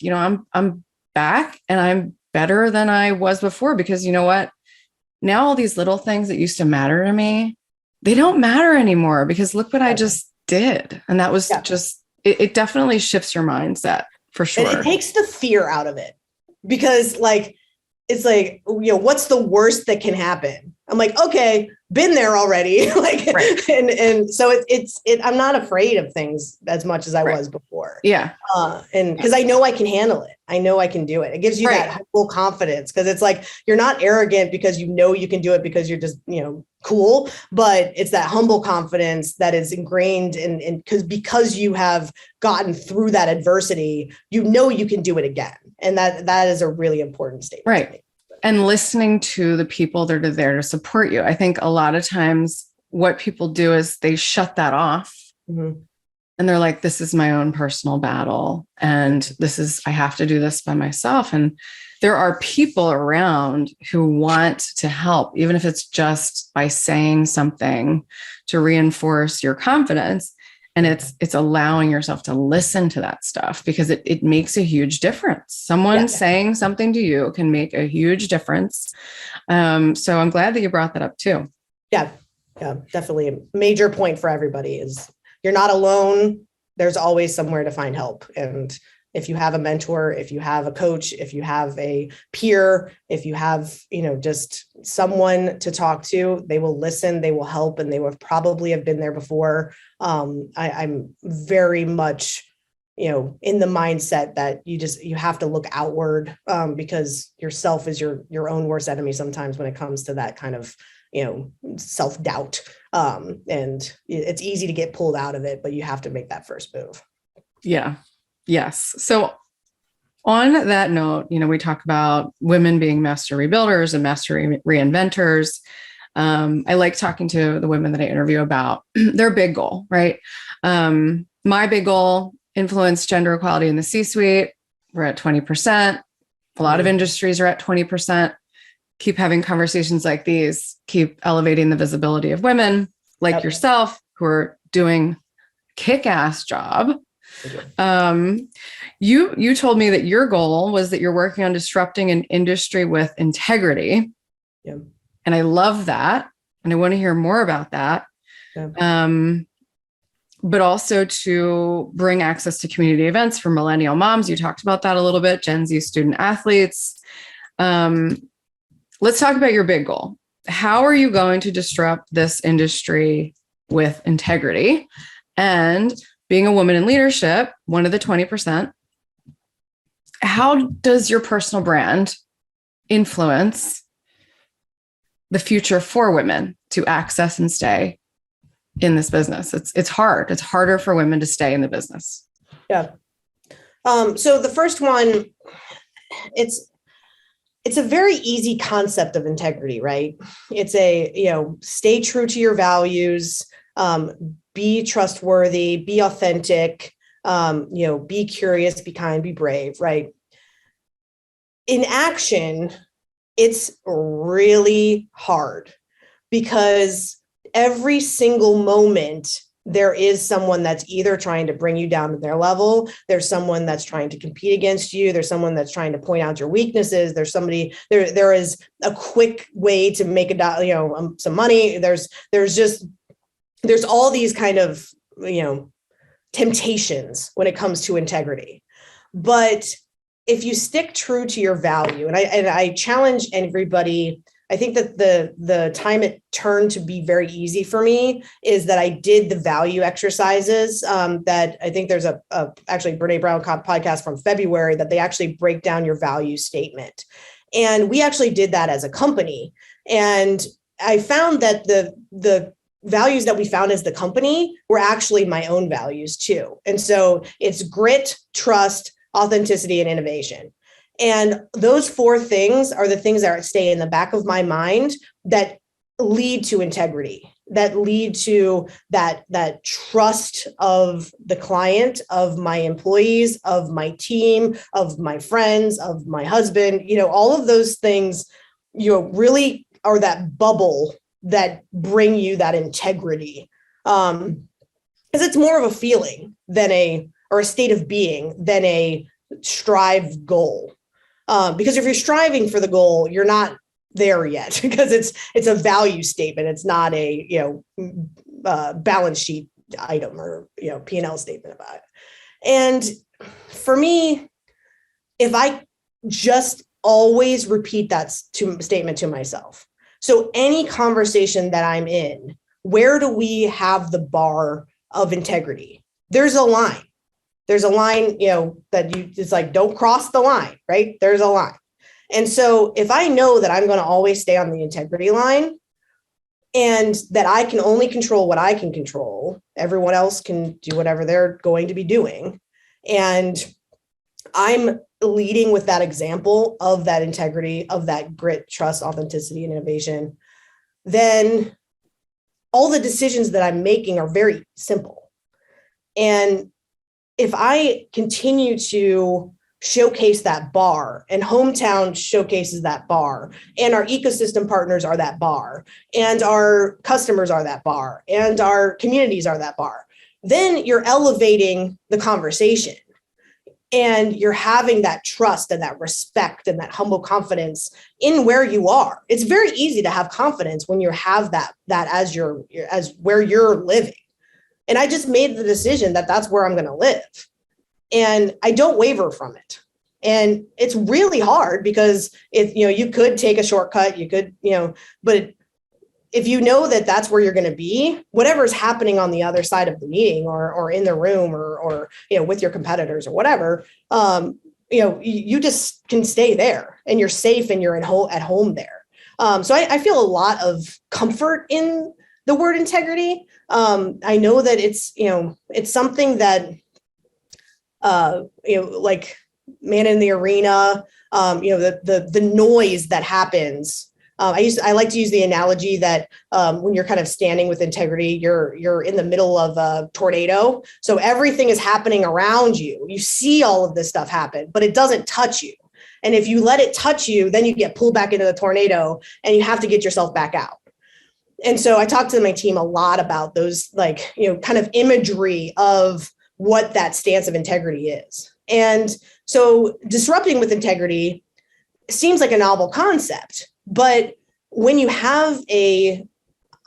I'm back and I'm better than I was before, because you know what? Now all these little things that used to matter to me, they don't matter anymore because look what I just did. And that was just, it definitely shifts your mindset for sure. And it takes the fear out of it because it's like, what's the worst that can happen? I'm like, okay, been there already. Right. and so I'm not afraid of things as much as I was before. Yeah. And because I know I can handle it. I know I can do it. It gives you that humble confidence because it's like, you're not arrogant because you can do it because you're just, cool, but it's that humble confidence that is ingrained in because you have gotten through that adversity, you can do it again. And that is a really important statement. Right. And listening to the people that are there to support you. I think a lot of times what people do is they shut that off. Mm-hmm. And they're like, this is my own personal battle. And I have to do this by myself. And there are people around who want to help, even if it's just by saying something to reinforce your confidence. And it's allowing yourself to listen to that stuff because it makes a huge difference. Someone saying something to you can make a huge difference. So I'm glad that you brought that up too. Yeah, definitely a major point for everybody is you're not alone. There's always somewhere to find help. And if you have a mentor, if you have a coach, if you have a peer, if you have, just someone to talk to, they will listen, they will help, and they will probably have been there before. I'm very much, in the mindset that you have to look outward because yourself is your own worst enemy sometimes when it comes to that kind of, self-doubt. And it's easy to get pulled out of it, but you have to make that first move. Yeah. Yes. So on that note, we talk about women being master rebuilders and master reinventors. I like talking to the women that I interview about their big goal, right? My big goal, influence gender equality in the C-suite. We're at 20%. A lot of industries are at 20%. Keep having conversations like these, keep elevating the visibility of women like yourself who are doing kick-ass job. You told me that your goal was that you're working on disrupting an industry with integrity. Yeah. And I love that. And I want to hear more about that. Yeah. But also to bring access to community events for millennial moms. You talked about that a little bit, Gen Z student athletes. Let's talk about your big goal. How are you going to disrupt this industry with integrity? And being a woman in leadership, one of the 20%, how does your personal brand influence the future for women to access and stay in this business? It's hard. It's harder for women to stay in the business. Yeah. So the first one, it's a very easy concept of integrity, right? It's stay true to your values, be trustworthy, be authentic, be curious, be kind, be brave, right? In action, it's really hard because every single moment there is someone that's either trying to bring you down to their level. There's someone that's trying to compete against you. There's someone that's trying to point out your weaknesses. There's somebody there is a quick way to make some money. There's all these kind of, temptations when it comes to integrity. But if you stick true to your value, and I challenge everybody, I think that the time it turned to be very easy for me is that I did the value exercises that I think there's actually Brene Brown podcast from February that they actually break down your value statement. And we actually did that as a company. And I found that the values that we found as the company were actually my own values too. And so it's grit, trust, authenticity, and innovation. And those four things are the things that stay in the back of my mind that lead to integrity, that lead to that trust of the client, of my employees, of my team, of my friends, of my husband. All of those things, really are that bubble that bring you that integrity. Because it's more of a feeling or a state of being than a strive goal. Because if you're striving for the goal, you're not there yet because it's a value statement. It's not a balance sheet item or P&L statement about it. And for me, if I just always repeat that statement to myself, so any conversation that I'm in, where do we have the bar of integrity? There's a line. There's a line, it's like, don't cross the line, right? There's a line. And so if I know that I'm going to always stay on the integrity line and that I can only control what I can control, everyone else can do whatever they're going to be doing. And I'm leading with that example of that integrity, of that grit, trust, authenticity, and innovation, then all the decisions that I'm making are very simple. And if I continue to showcase that bar, and HomeTown showcases that bar, and our ecosystem partners are that bar, and our customers are that bar, and our communities are that bar, then you're elevating the conversation. And you're having that trust and that respect and that humble confidence in where you are. It's very easy to have confidence when you have that as where you're living. And I just made the decision that that's where I'm going to live. And I don't waver from it. And it's really hard because you could take a shortcut, you could, but if you know that that's where you're going to be, whatever's happening on the other side of the meeting or in the room or with your competitors or whatever, you just can stay there and you're safe and you're at home there. So I feel a lot of comfort in the word integrity. I know that it's something that, like man in the arena, the noise that happens. I like to use the analogy that when you're kind of standing with integrity, you're in the middle of a tornado. So everything is happening around you. You see all of this stuff happen, but it doesn't touch you. And if you let it touch you, then you get pulled back into the tornado and you have to get yourself back out. And so I talk to my team a lot about those, kind of imagery of what that stance of integrity is. And so disrupting with integrity seems like a novel concept, but when you have a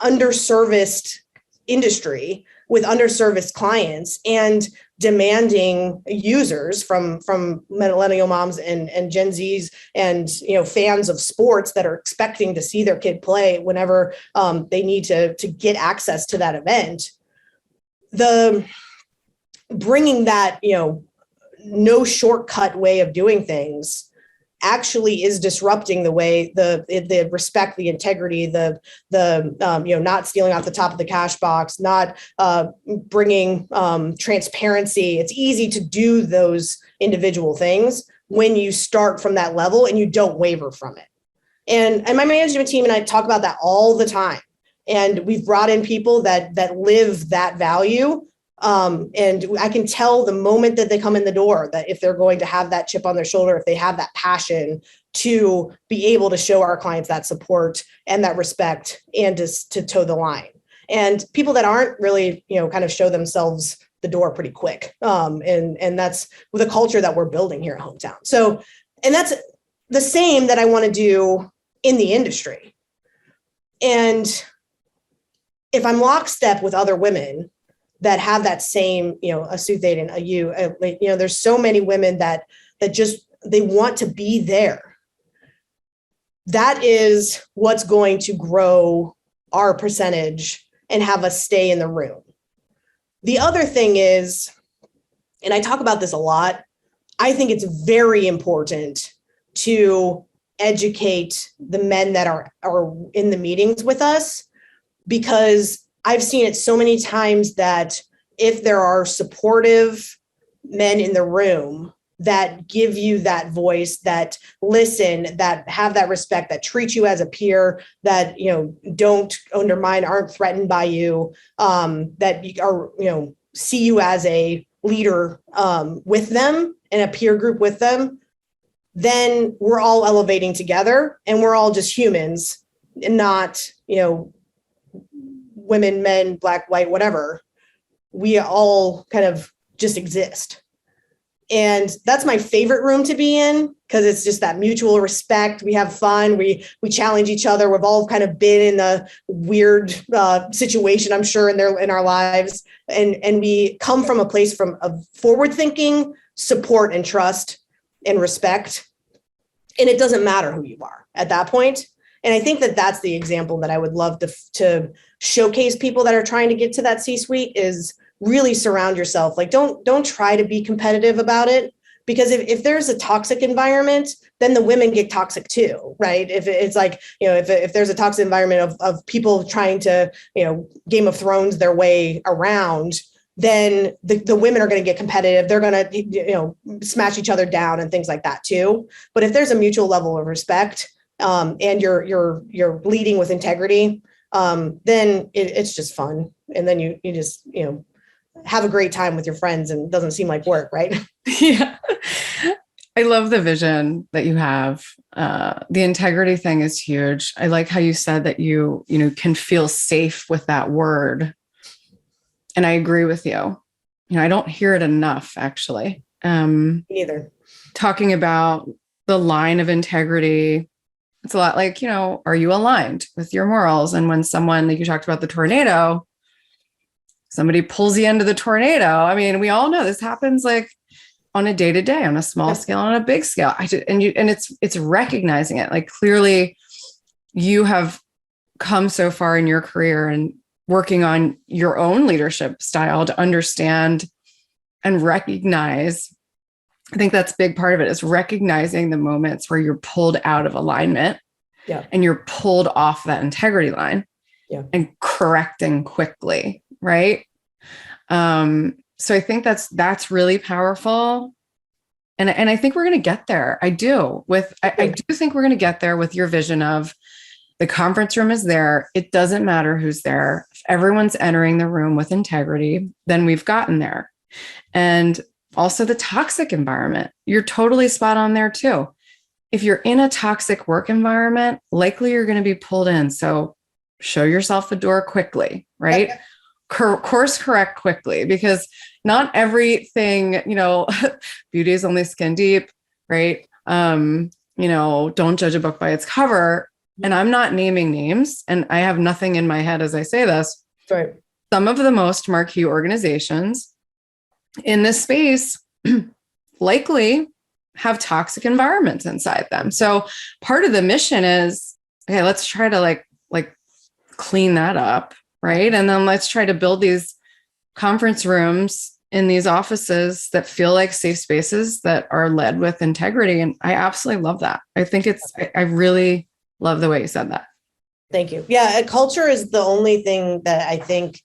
underserviced industry with underserviced clients and demanding users from millennial moms and Gen Zs and fans of sports that are expecting to see their kid play whenever they need to get access to that event, the bringing that no shortcut way of doing things actually is disrupting the way the respect, the integrity, the not stealing off the top of the cash box, not bringing transparency. It's easy to do those individual things when you start from that level and you don't waver from it. And my management team and I talk about that all the time. And we've brought in people that live that value. And I can tell the moment that they come in the door that if they're going to have that chip on their shoulder, if they have that passion to be able to show our clients that support and that respect and to toe the line. And people that aren't really, kind of show themselves the door pretty quick. And that's the culture that we're building here at HomeTown. So, and that's the same that I want to do in the industry. And if I'm lockstep with other women that have that same, a Sue Thaden, a you, there's so many women that just, they want to be there. That is what's going to grow our percentage and have us stay in the room. The other thing is, and I talk about this a lot, I think it's very important to educate the men that are in the meetings with us, because I've seen it so many times that if there are supportive men in the room that give you that voice, that listen, that have that respect, that treat you as a peer, that, don't undermine, aren't threatened by you, that are, see you as a leader with them and a peer group with them, then we're all elevating together and we're all just humans and not, women, men, black, white, whatever. We all kind of just exist. And that's my favorite room to be in, because it's just that mutual respect. We have fun. We challenge each other. We've all kind of been in a weird situation, I'm sure, in our lives. And we come from a place of forward thinking, support and trust and respect. And it doesn't matter who you are at that point. And I think that that's the example that I would love to showcase people that are trying to get to that C-suite, is really surround yourself. Like, don't try to be competitive about it, because if there's a toxic environment, then the women get toxic too, right? If it's like, if there's a toxic environment of people trying to, Game of Thrones their way around, then the women are going to get competitive. They're going to, smash each other down and things like that too. But if there's a mutual level of respect, and you're leading with integrity, then it's just fun. And then you just, have a great time with your friends and it doesn't seem like work, right? Yeah. I love the vision that you have. The integrity thing is huge. I like how you said that you can feel safe with that word. And I agree with you. I don't hear it enough, actually. Neither. Talking about the line of integrity. It's a lot like, are you aligned with your morals? And when someone, like you talked about the tornado, somebody pulls you into the tornado. I mean, we all know this happens like on a day-to-day, on a small scale, on a big scale. It's recognizing it. Like, clearly you have come so far in your career and working on your own leadership style to understand and recognize. I think that's a big part of it, is recognizing the moments where you're pulled out of alignment, and you're pulled off that integrity line, and correcting quickly. Right. So I think that's really powerful. And I think we're going to get there. I do think we're going to get there with your vision of the conference room is there. It doesn't matter who's there. If everyone's entering the room with integrity, then we've gotten there. And also the toxic environment, you're totally spot on there too. If you're in a toxic work environment, likely you're going to be pulled in. So show yourself the door quickly, right? course correct quickly, because not everything, beauty is only skin deep, right? Don't judge a book by its cover. And I'm not naming names, and I have nothing in my head as I say this. Right. Some of the most marquee organizations in this space likely have toxic environments inside them. So part of the mission is, okay, let's try to like clean that up, right? And then let's try to build these conference rooms in these offices that feel like safe spaces that are led with integrity. And I absolutely love that. I think I really love the way you said that. Thank you. Yeah, culture is the only thing that I think,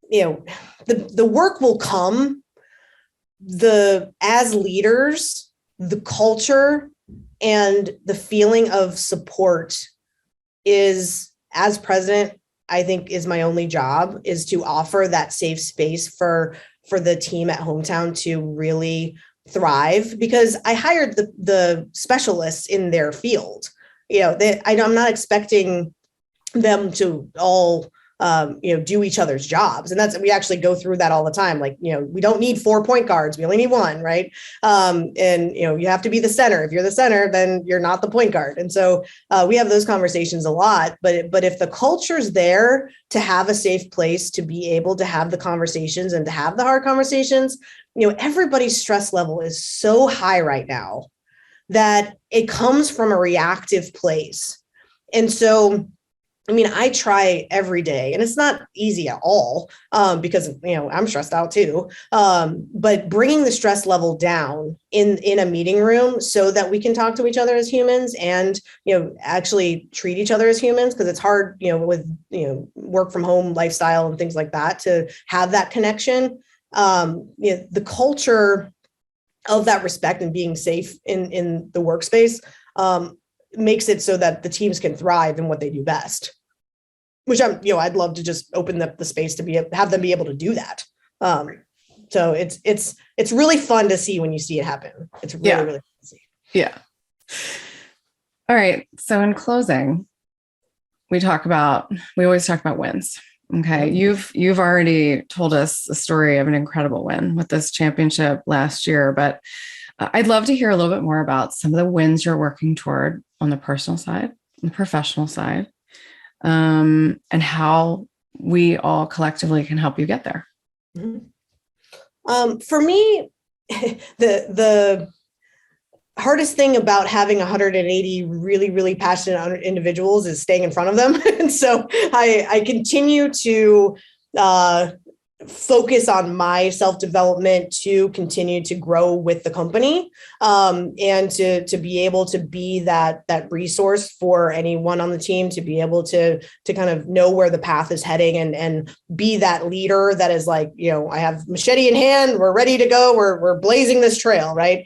the work will come. As leaders, the culture and the feeling of support is, as president, I think is my only job, is to offer that safe space for the team at HomeTown to really thrive, because I hired the specialists in their field. I'm not expecting them to all do each other's jobs. And we actually go through that all the time. Like, we don't need 4 point guards. We only need one, right? You have to be the center. If you're the center, then you're not the point guard. And so we have those conversations a lot. But if the culture's there to have a safe place to be able to have the conversations and to have the hard conversations, everybody's stress level is so high right now that it comes from a reactive place. And so I try every day, and it's not easy at all, because, I'm stressed out too. But bringing the stress level down in a meeting room so that we can talk to each other as humans and, actually treat each other as humans, because it's hard, with, work from home lifestyle and things like that, to have that connection. The culture of that respect and being safe in the workspace makes it so that the teams can thrive in what they do best, which I'd love to just open up the space to have them be able to do that. So it's really fun to see when you see it happen. It's really, really fun to see. Yeah. All right. So in closing, we always talk about wins. Okay. You've already told us the story of an incredible win with this championship last year, but I'd love to hear a little bit more about some of the wins you're working toward on the personal side, the professional side, and how we all collectively can help you get there. Mm-hmm. For me, the hardest thing about having 180 really, really passionate individuals is staying in front of them. And so I continue to focus on my self-development to continue to grow with the company, and to be able to be that resource for anyone on the team, to be able to kind of know where the path is heading and be that leader that is like, I have machete in hand, we're ready to go, we're blazing this trail, right?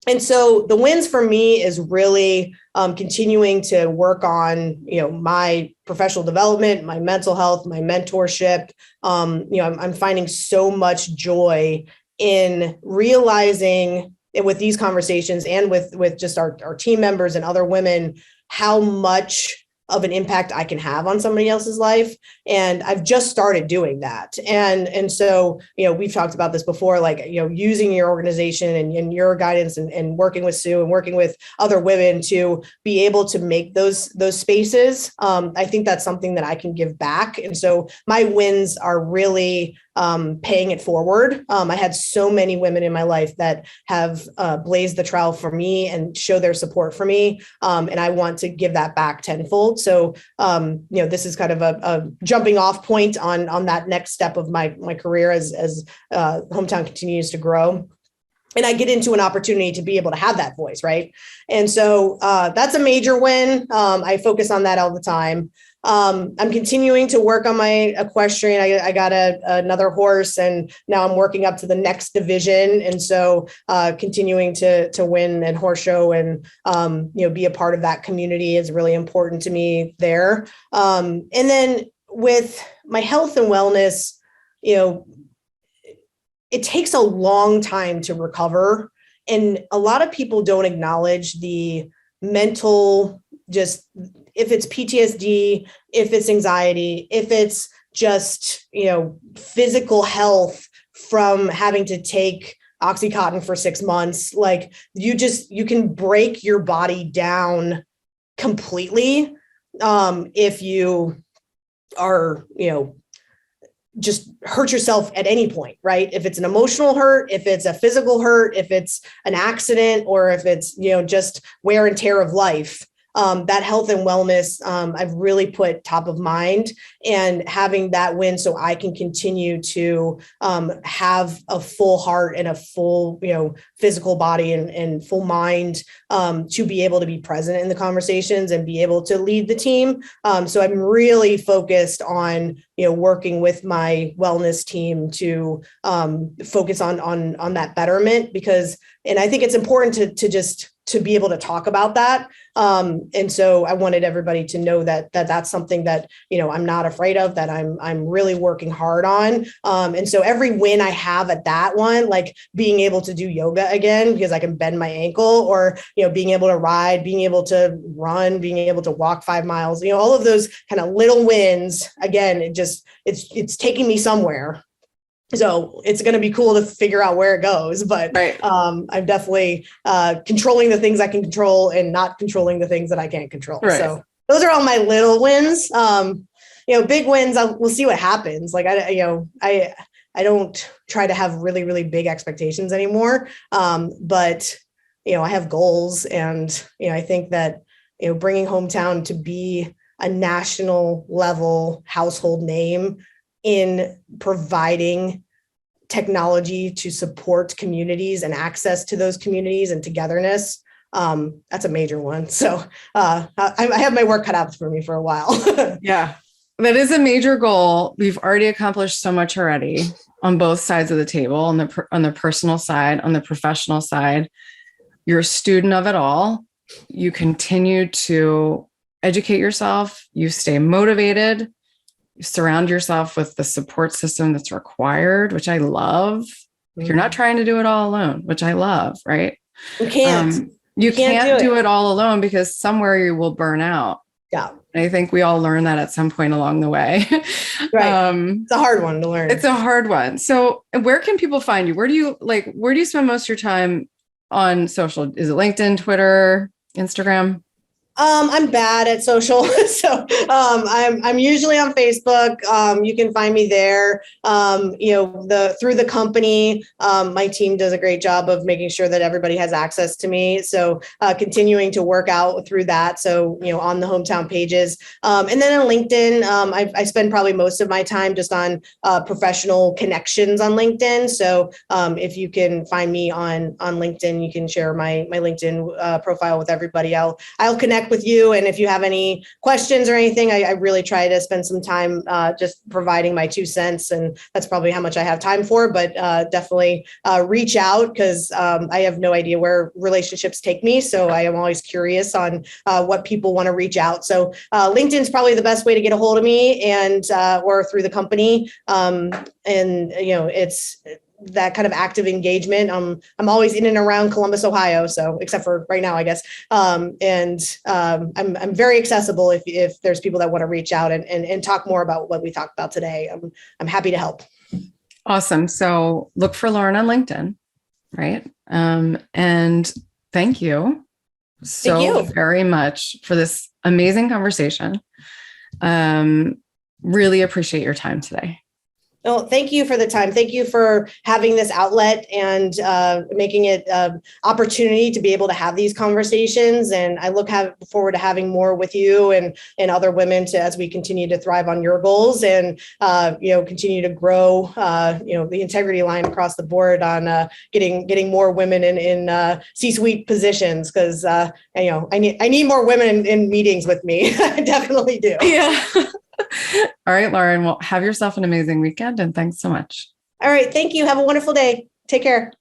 And so the wins for me is really continuing to work on, my professional development, my mental health, my mentorship. I'm finding so much joy in realizing with these conversations and with just our team members and other women, how much of an impact I can have on somebody else's life. And I've just started doing that. And so, we've talked about this before, like, using your organization and your guidance and working with Sue and working with other women to be able to make those spaces. I think that's something that I can give back. And so my wins are really paying it forward. I had so many women in my life that have blazed the trail for me and show their support for me. And I want to give that back tenfold. So, this is kind of a jumping off point on that next step of my career as HomeTown continues to grow. And I get into an opportunity to be able to have that voice, right? And so that's a major win. I focus on that all the time. I'm continuing to work on my equestrian. I got another horse, and now I'm working up to the next division. And so continuing to win at horse show and be a part of that community is really important to me there. And then with my health and wellness, it takes a long time to recover. And a lot of people don't acknowledge the mental, just if it's PTSD, if it's anxiety, if it's just, physical health from having to take Oxycontin for 6 months. Like you can break your body down completely if you are, just hurt yourself at any point, right? If it's an emotional hurt, if it's a physical hurt, if it's an accident, or if it's, just wear and tear of life. That health and wellness, I've really put top of mind, and having that win so I can continue to have a full heart and a full, physical body and full mind to be able to be present in the conversations and be able to lead the team. So I'm really focused on, working with my wellness team to focus on that betterment, and I think it's important to be able to talk about that. And so I wanted everybody to know that that's something that, I'm not afraid of, that I'm really working hard on. And so every win I have at that one, like being able to do yoga again, because I can bend my ankle, or, being able to ride, being able to run, being able to walk 5 miles, all of those kind of little wins, again, it's taking me somewhere. So it's going to be cool to figure out where it goes, but right. I'm definitely controlling the things I can control and not controlling the things that I can't control. Right. So those are all my little wins. Big wins, we'll see what happens. Like I don't try to have really, really big expectations anymore. But I have goals, and I think that bringing HomeTown to be a national level household name in providing technology to support communities and access to those communities and togetherness. That's a major one. So I have my work cut out for me for a while. Yeah, that is a major goal. We've already accomplished so much already on both sides of the table, on the personal side, on the professional side. You're a student of it all. You continue to educate yourself. You stay motivated. Surround yourself with the support system that's required, which I love. You're not trying to do it all alone, which I love, right? You can't. You can't do it all alone, because somewhere you will burn out. Yeah. And I think we all learn that at some point along the way. Right. It's a hard one to learn. It's a hard one. So where can people find you? Where do you spend most of your time on social? Is it LinkedIn, Twitter, Instagram? I'm bad at social, so I'm usually on Facebook. You can find me there. Through the company, my team does a great job of making sure that everybody has access to me. So continuing to work out through that. So on the HomeTown pages, and then on LinkedIn, I spend probably most of my time just on professional connections on LinkedIn. So if you can find me on LinkedIn, you can share my LinkedIn profile with everybody. I'll connect with you. And if you have any questions or anything, I really try to spend some time just providing my 2 cents. And that's probably how much I have time for, but definitely reach out, because I have no idea where relationships take me. So I am always curious on what people want to reach out. So LinkedIn is probably the best way to get a hold of me, and or through the company. It's that kind of active engagement. I'm always in and around Columbus, Ohio. So except for right now, I guess. I'm very accessible if there's people that want to reach out and talk more about what we talked about today. I'm happy to help. Awesome. So look for Lorien on LinkedIn, right? And thank you very much for this amazing conversation. Really appreciate your time today. Well, thank you for the time. Thank you for having this outlet and making it an opportunity to be able to have these conversations. And I look forward to having more with you and other women as we continue to thrive on your goals and, continue to grow, the integrity line across the board on getting more women in C-suite positions. Because, I need more women in meetings with me. I definitely do. Yeah. All right, Lorien. Well, have yourself an amazing weekend, and thanks so much. All right. Thank you. Have a wonderful day. Take care.